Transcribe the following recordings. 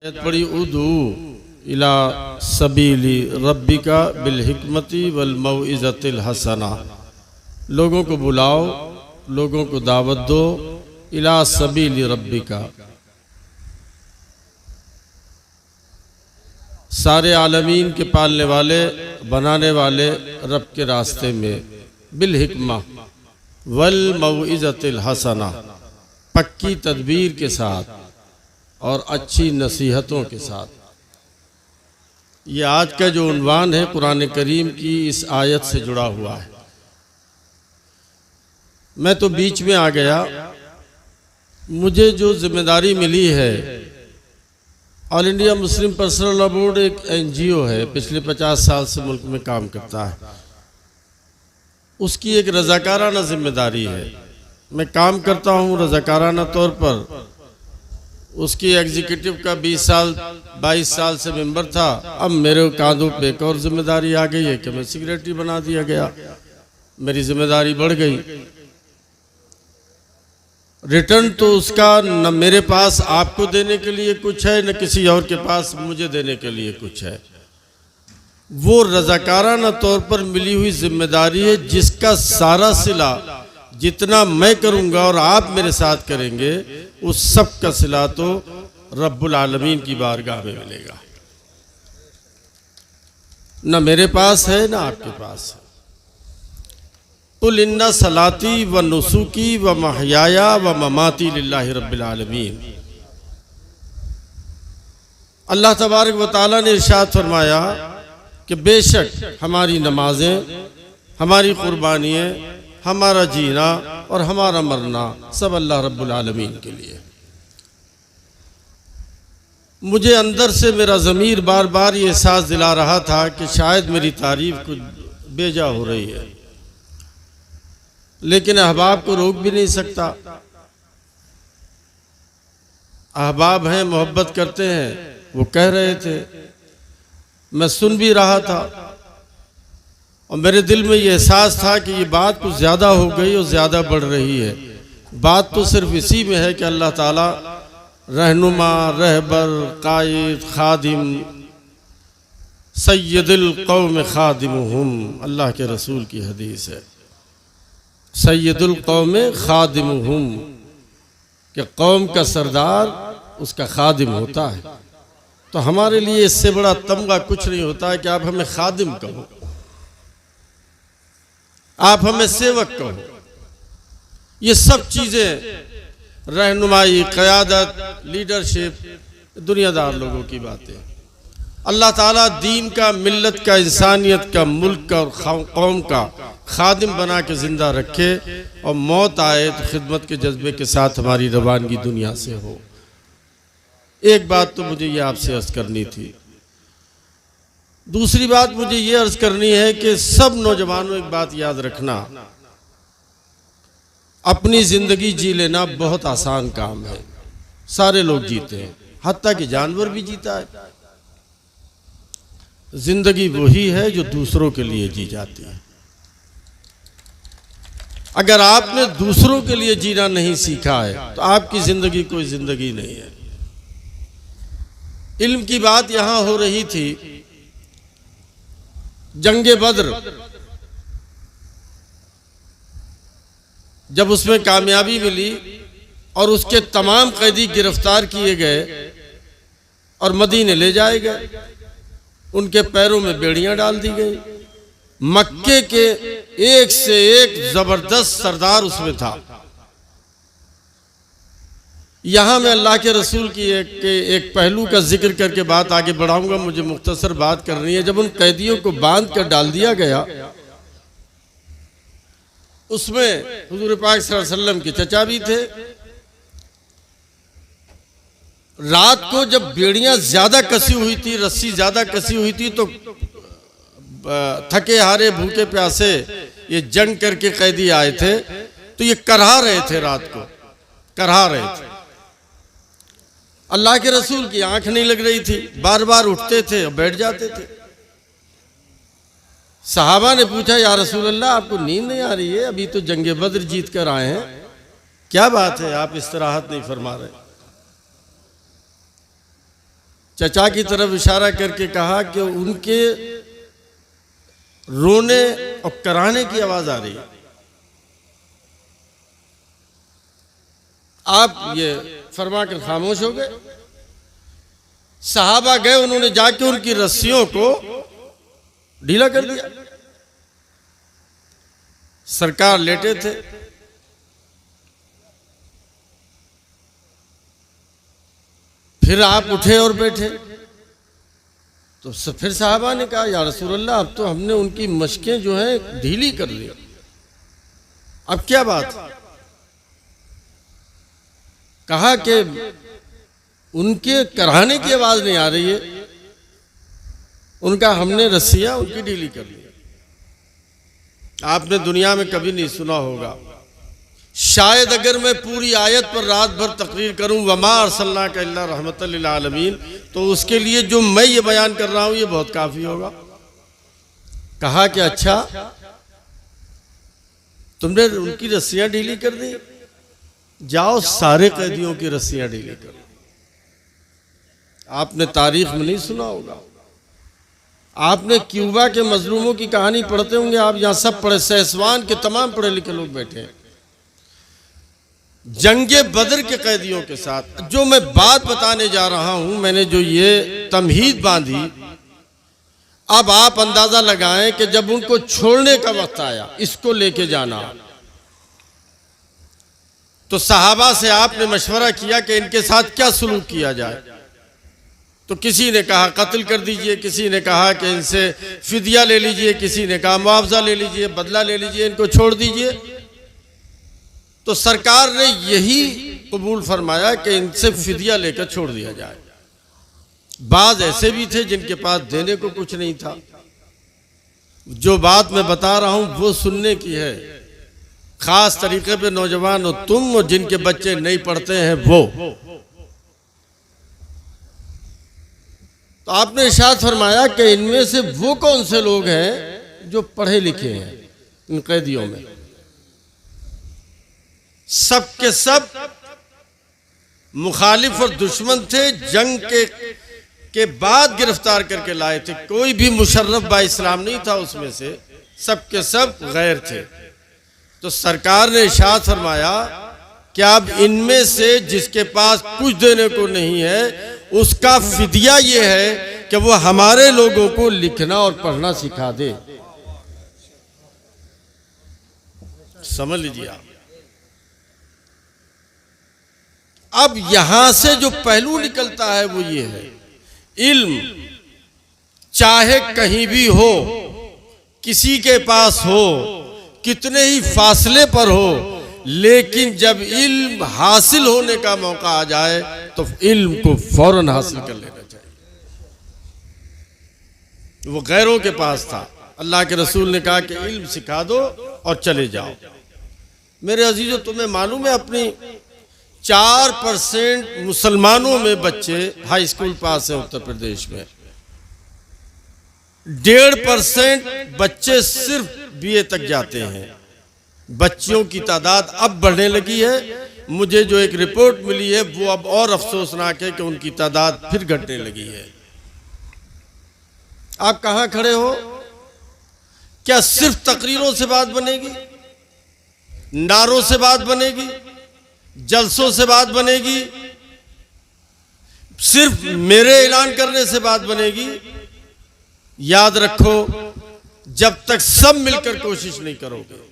पड़ी उदू इला सबीली रब्बिका बिल हिकमती वल मौइज़तिल हसना, लोगों को बुलाओ, लोगों को दावत दो, इला सबीली रब्बिका, सारे आलमीन के पालने वाले बनाने वाले रब के रास्ते में, बिल हिकमा वल मौइज़तिल हसना, पक्की तदबीर के साथ और अच्छी नसीहतों के साथ। ये आज का जो उन्वान है कुरान करीम की इस आयत से जुड़ा हुआ है। मैं तो बीच में आ गया, मुझे जो जिम्मेदारी मिली है, all India Muslim personal law board एक NGO है, पिछले 50 साल से मुल्क में काम करता है, उसकी एक रज़ाकाराना जिम्मेदारी है। मैं काम करता हूँ रज़ाकाराना तौर पर, उसकी एग्जीक्यूटिव का 22 साल से मेंबर था। अब मेरे कांधों पे एक और जिम्मेदारी आ गई है कि मैं सेक्रेटरी बना दिया गया, मेरी जिम्मेदारी बढ़ गई। रिटर्न तो उसका न मेरे पास आपको देने के लिए कुछ है, न किसी और के पास मुझे देने के लिए कुछ है। वो रज़ाकाराना तौर पर मिली हुई जिम्मेदारी है, जिसका सारा सिला जितना मैं करूंगा और आप मेरे साथ करेंगे, उस सब का सिला तो रब्बुल आलमीन की बारगाह में मिलेगा। न मेरे पास है न आपके पास है। कुल इन्ना सलाती व नुसुकी व महयाया व ममाती लिल्लाहि रब्बिल आलमीन। अल्लाह तबारक व तआला ने इरशाद फरमाया कि बेशक हमारी नमाजें, हमारी कुर्बानियाँ, हमारा जीना और हमारा मरना सब अल्लाह रब्बुल आलमीन के लिए। मुझे अंदर से मेरा ज़मीर बार बार ये एहसास दिला रहा था कि शायद मेरी तारीफ कुछ बेजा हो रही है, लेकिन अहबाब को रोक भी नहीं सकता। अहबाब हैं, मोहब्बत करते हैं, वो कह रहे थे, मैं सुन भी रहा था, और मेरे दिल में ये एहसास था कि ये बात कुछ ज़्यादा हो गई और ज़्यादा बढ़ रही है। बात तो सिर्फ इसी में है कि अल्लाह ताला रहनुमा, रहबर, कायद, खादिम, सय्यदुल कौम खादिमुहुम, अल्लाह के रसूल की हदीस है, सय्यदुल कौम खादिमुहुम, कि कौम का सरदार उसका खादिम होता है। तो हमारे लिए इससे बड़ा तमगा कुछ नहीं होता है कि आप हमें खादिम कहो, आप हमें सेवक कहो। ये सब चीज़ें रहनुमाई, क़यादत, लीडरशिप दुनियादार लोगों की बातें। अल्लाह ताला दीन का, मिल्लत का, इंसानियत का, मुल्क का और कौम का खादिम बना के ज़िंदा रखे, और मौत आए तो खिदमत के जज्बे के साथ हमारी रवानगी दुनिया से हो। एक बात तो मुझे ये आपसे अर्ज़ करनी थी। दूसरी बात मुझे ये अर्ज करनी है कि सब नौजवानों एक बात याद रखना, अपनी जिंदगी जी लेना बहुत आसान काम है। सारे लोग जीते हैं, हत्ता कि जानवर भी जीता है। जिंदगी वही है जो दूसरों के लिए जी जाती है। अगर आपने दूसरों के लिए जीना नहीं सीखा है तो आपकी जिंदगी कोई जिंदगी नहीं है। इल्म की बात यहां हो रही थी। जंगे बद्र, जब उसमें कामयाबी मिली और उसके तमाम कैदी गिरफ्तार किए गए और मदीने ले जाए गए, उनके पैरों में बेड़ियां डाल दी गई। मक्के के एक से एक जबरदस्त सरदार उसमें था। यहाँ मैं अल्लाह के रसूल की एक पहलू का जिक्र करके बात आगे बढ़ाऊंगा, मुझे मुख्तसर बात करनी है। जब उन कैदियों को बांध कर डाल दिया गया, उसमें हुजूर पाक सल्लल्लाहु अलैहि वसल्लम के चचा भी थे। रात को जब बेड़ियां ज्यादा कसी हुई थी, रस्सी ज्यादा कसी हुई थी, तो थके हारे भूखे प्यासे ये जंग करके कैदी आए थे, तो ये करहा रहे थे, रात को करहा रहे थे। अल्लाह के रसूल की आंख नहीं लग रही थी, बार बार उठते थे और बैठ जाते थे। सहाबा ने पूछा, या रसूल अल्लाह, आपको नींद नहीं आ रही है? अभी तो जंगे बद्र जीत कर आए हैं, क्या बात है, आप इस्तराहत नहीं फरमा रहे? चचा की तरफ इशारा करके कहा कि उनके रोने और कराने की आवाज आ रही है। आप ये फरमा कर खामोश हो गए। सहाबा गए, उन्होंने जाके उनकी रस्सियों को ढीला कर दिया। सरकार लेटे थे, फिर आप उठे और बैठे। तो फिर साहबा ने कहा, या रसूल अल्लाह, अब तो हमने उनकी मशकें जो हैं ढीली कर ली, अब क्या बात। कहा कि उनके कराने की आवाज नहीं आ रही है, उनका हमने रस्सियां उनकी ढीली कर ली। आपने दुनिया में कभी नहीं सुना होगा, शायद अगर मैं पूरी आयत पर रात भर तकरीर करूं, वमा अरसलनाका इल्ला रहमतल लिल आलमीन, तो उसके लिए जो मैं ये बयान कर रहा हूं ये बहुत काफी होगा। कहा कि अच्छा, तुमने उनकी रस्सियां ढीली कर दी, जाओ सारे कैदियों की रस्सियां ढीली करो। आपने तारीख में नहीं सुना होगा, आपने क्यूबा के मजलूमों की कहानी पढ़ते होंगे, आप यहां सब पढ़े, सेसवान के तमाम पढ़े लिखे लोग बैठे हैं। जंगे बदर के कैदियों के साथ जो मैं बात बताने जा रहा हूं, मैंने जो ये तमहीद बांधी, अब आप अंदाजा लगाएं कि जब उनको छोड़ने का वक्त आया, इसको लेके जाना, तो सहाबा से आपने मशवरा किया कि इनके साथ क्या सुलूक किया जाए। तो किसी ने कहा कत्ल कर दीजिए, किसी ने कहा कि इनसे फिदिया ले लीजिए, किसी ने कहा मुआवजा ले लीजिए, बदला ले लीजिए, इनको छोड़ दीजिए। तो सरकार ने यही कबूल फरमाया कि इनसे फिदिया लेकर छोड़ दिया जाए। बाज ऐसे भी थे जिनके पास देने को कुछ नहीं था। जो बात मैं बता रहा हूं वो सुनने की है, खास तरीके पे नौजवान हो तुम, और जिनके बच्चे नहीं पढ़ते हैं वो। तो आपने इरशाद फरमाया कि इनमें से वो कौन से लोग हैं जो पढ़े लिखे हैं इन कैदियों में। सब के सब मुखालिफ और दुश्मन थे, जंग के बाद गिरफ्तार करके लाए थे, कोई भी मुशर्रफ बा इस्लाम नहीं था उसमें से, सब के सब गैर थे। तो सरकार ने इरशाद फरमाया कि अब इनमें से जिसके पास कुछ देने को नहीं है, उसका फिदिया ये है कि वो हमारे लोगों को लिखना और पढ़ना सिखा दे। समझ लीजिए आप। अब यहां से जो पहलू निकलता है वो ये है, इल्म चाहे कहीं भी हो, किसी के पास हो, कितने ही फासले पर हो, लेकिन जब इल्म हासिल होने का मौका आ जाए तो इल्म को फौरन हासिल कर लेना चाहिए। वो गैरों के पास था, अल्लाह के रसूल ने कहा कि इल्म सिखा दो और चले जाओ। मेरे अजीजों, तुम्हें मालूम है अपनी 4% मुसलमानों में बच्चे हाई स्कूल पास है उत्तर प्रदेश में, 1.5% बच्चे सिर्फ बीए तक जाते हैं। बच्चियों की तादाद अब बढ़ने लगी है। मुझे जो एक रिपोर्ट मिली है वो अब और अफसोसनाक है कि उनकी तादाद फिर घटने लगी है। आप कहां खड़े हो? क्या सिर्फ तकरीरों से बात बनेगी, नारों से बात बनेगी, जलसों से बात बनेगी, सिर्फ मेरे ऐलान करने से बात बनेगी? याद रखो, जब तक सब मिलकर कोशिश नहीं करोगे।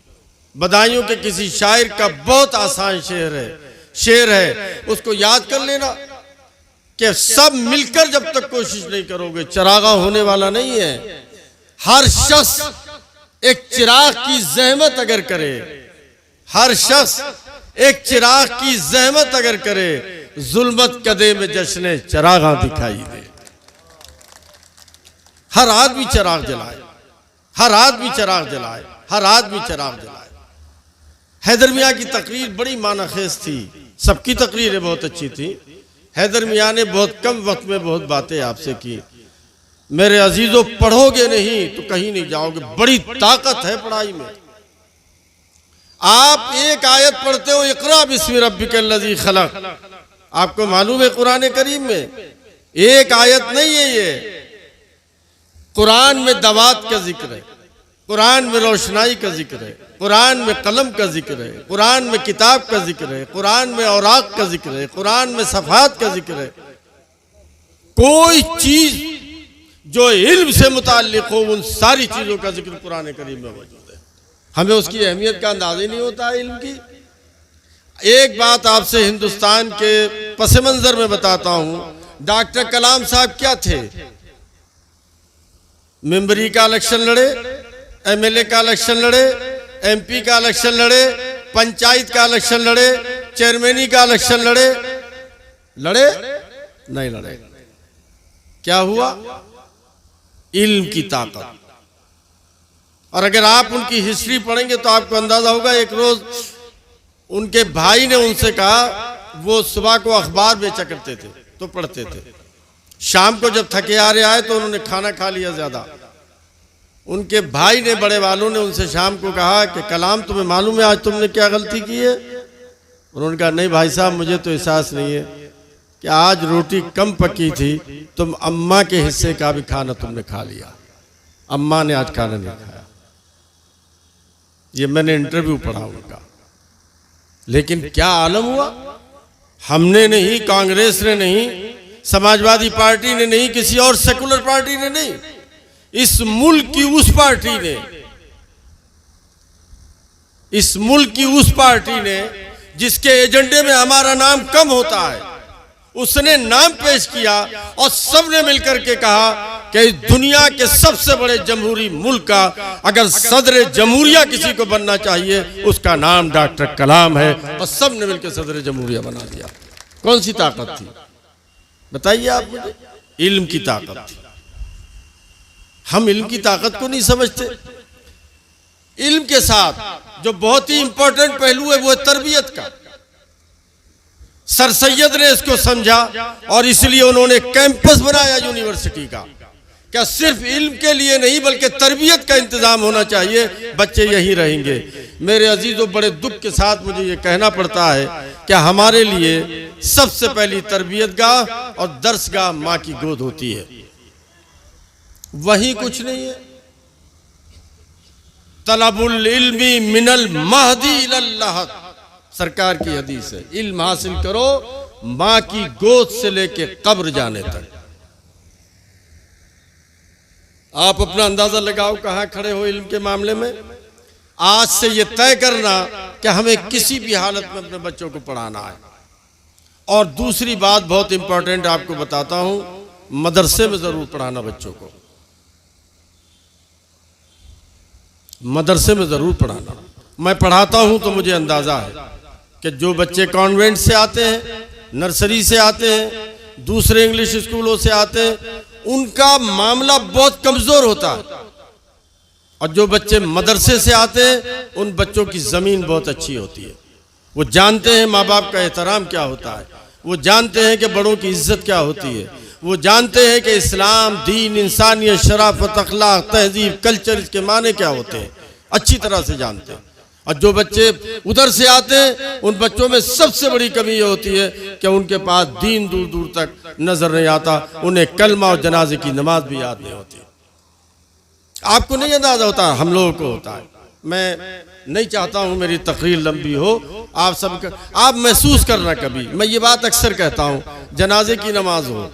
बदायूं के किसी शायर का बहुत आसान शेर है, उसको याद कर लेना कि सब मिलकर जब तक कोशिश नहीं करोगे, चरागा होने वाला नहीं है। हर शख्स एक चिराग की जहमत अगर करे, हर शख्स एक चिराग की जहमत अगर करे, जुल्मत कदे में जश्ने चरागा दिखाई दे। हर आदमी चिराग जलाए, हर आदमी चिराग जलाए, हर आदमी चिराग जलाए। हैदर मियाँ की तकरीर बड़ी मानाखेज थी, सबकी तकरीरें बहुत अच्छी थी। हैदर मियाँ ने बहुत कम वक्त में बहुत बातें आपसे की। मेरे अजीजों, पढ़ोगे नहीं तो कहीं नहीं जाओगे। बड़ी ताकत है पढ़ाई में। आप एक आयत पढ़ते हो, इक़रा बिस्मि रब्बिकल्लज़ी खलक़, आपको मालूम है कुरान करीम में एक आयत नहीं है ये, कुरान में दवात का जिक्र है, कुरान में रोशनाई का जिक्र है, कुरान में कलम का जिक्र है, कुरान में किताब का जिक्र है, कुरान में औराक का जिक्र है, कुरान में सफात का जिक्र है। कोई चीज जो इल्म से मुताल्लिक हो उन सारी चीजों का जिक्र कुरान करीम में मौजूद है। हमें उसकी अहमियत का अंदाजा ही नहीं होता है इल्म की। एक बात आपसे हिंदुस्तान के पस मंजर में बताता हूं, डॉक्टर कलाम साहब क्या थे? मेंबरी का इलेक्शन लड़े, एमएलए का इलेक्शन लड़े, एमपी का इलेक्शन लड़े, पंचायत का इलेक्शन लड़े, चेयरमैनी का इलेक्शन लड़े, लड़े नहीं लड़े। क्या हुआ? इल्म की ताकत। और अगर आप उनकी हिस्ट्री पढ़ेंगे तो आपको अंदाजा होगा, एक रोज उनके भाई ने उनसे कहा, वो सुबह को अखबार बेचा करते थे तो पढ़ते थे, शाम को जब थके हारे आए तो उन्होंने खाना खा लिया ज्यादा। उनके भाई ने, बड़े वालों ने उनसे शाम को कहा कि कलाम तुम्हें मालूम है आज तुमने क्या गलती की है? उन्होंने कहा नहीं भाई साहब मुझे तो एहसास नहीं है कि आज रोटी कम पकी थी, तुम अम्मा के हिस्से का भी खाना तुमने खा लिया, अम्मा ने आज खाना नहीं खाया। ये मैंने इंटरव्यू पढ़ा उनका। लेकिन क्या आलम हुआ? हमने नहीं, कांग्रेस ने नहीं, समाजवादी पार्टी ने नहीं, किसी और सेकुलर पार्टी ने नहीं, इस मुल्क की उस पार्टी ने, इस मुल्क की उस पार्टी ने जिसके एजेंडे में हमारा नाम कम होता है, उसने नाम पेश किया और सबने मिलकर के कहा कि दुनिया के सबसे बड़े जमहूरी मुल्क का अगर सदर जमहूरिया किसी को बनना चाहिए उसका नाम डॉक्टर कलाम है, और सबने मिलकर सदर जमहूरिया बना दिया। कौन सी ताकत थी बताइए आप मुझे? इल्म की ताकत थी। हम इल्म की ताकत को नहीं समझते। इल्म के साथ जो बहुत ही इंपॉर्टेंट पहलू है वो है तरबियत का। सर सैयद ने इसको समझा और इसलिए उन्होंने कैंपस बनाया यूनिवर्सिटी का। क्या सिर्फ इल्म के लिए नहीं बल्कि तरबियत का इंतजाम होना चाहिए, बच्चे यहीं रहेंगे। मेरे अजीजों, बड़े दुख के साथ मुझे ये कहना पड़ता है कि हमारे लिए सबसे पहली तरबियत गाह और दर्स गाह माँ की गोद होती है, वहीं कुछ नहीं है। तलबुल इल्मी मिनल महदी इलल लहद, सरकार की हदीस है। इल्म हासिल करो माँ की गोद से लेके कब्र जाने तक। आप अपना अंदाजा लगाओ कहां खड़े हो इल्म के मामले में। आज से ये तय करना कि हमें किसी भी हालत में अपने बच्चों को पढ़ाना है। और दूसरी बात बहुत इंपॉर्टेंट आपको बताता हूं, मदरसे में जरूर पढ़ाना बच्चों को, मदरसे में जरूर पढ़ाना। मैं पढ़ाता हूं तो मुझे अंदाजा है कि जो बच्चे कॉन्वेंट से आते हैं, नर्सरी से आते हैं, दूसरे इंग्लिश स्कूलों से आते हैं, उनका मामला बहुत कमजोर होता है। और जो बच्चे मदरसे से आते हैं उन बच्चों की जमीन बहुत अच्छी होती है। वो जानते हैं माँ बाप का एहतराम क्या होता है, वो जानते हैं कि बड़ों की इज्जत क्या होती है, वो जानते हैं कि इस्लाम, दीन, इंसानियत, शराफत, अखलाक, तहजीब, कल्चर, इसके माने क्या होते हैं, अच्छी तरह से जानते हैं। और जो बच्चे उधर से आते हैं उन बच्चों में सबसे बड़ी कमी ये होती है कि उनके पास दीन दूर दूर तक नजर नहीं आता, उन्हें कलमा और जनाजे की नमाज भी याद नहीं होती। आपको नहीं अंदाजा होता, हम लोगों को होता है। मैं नहीं चाहता हूं मेरी तकरीर लंबी हो, आप सब आप महसूस करना। कभी मैं ये बात अक्सर कहता हूं, जनाजे की नमाज हो,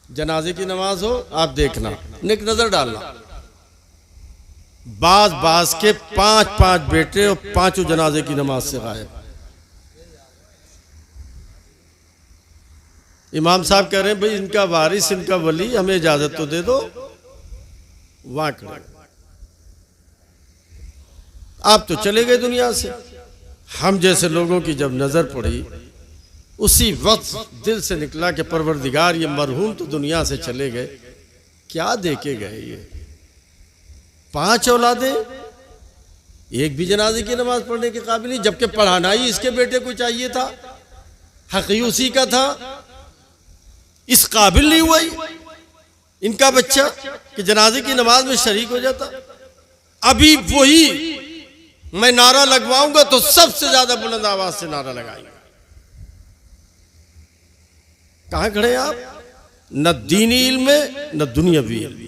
जनाजे की नमाज हो, आप देखना, एक नजर डालना, बाज बाज के 5-5 बेटे और 5 जनाजे की नमाज से गायब। इमाम साहब कह रहे हैं भाई इनका वारिस, इनका वली, हमें इजाजत तो दे दो। वहां खड़े आप तो चले गए दुनिया से। हम जैसे लोगों की जब नजर पड़ी उसी वक्त दिल से निकला कि परवरदिगार ये मरहूम तो दुनिया से चले गए, क्या देके गए ये 5 औलादें, एक भी जनाजे की नमाज पढ़ने के काबिल नहीं, जबकि पढ़ाना ही इसके बेटे को चाहिए था, हक ही उसी का था, इस काबिल नहीं हुआ इनका बच्चा कि जनाजे की नमाज में शरीक हो जाता। अभी वही मैं नारा लगवाऊंगा तो सबसे ज्यादा बुलंद आवाज से नारा लगाएंगे। कहां खड़े आप? न दीनी इल्म है न दुनियावी इल्म।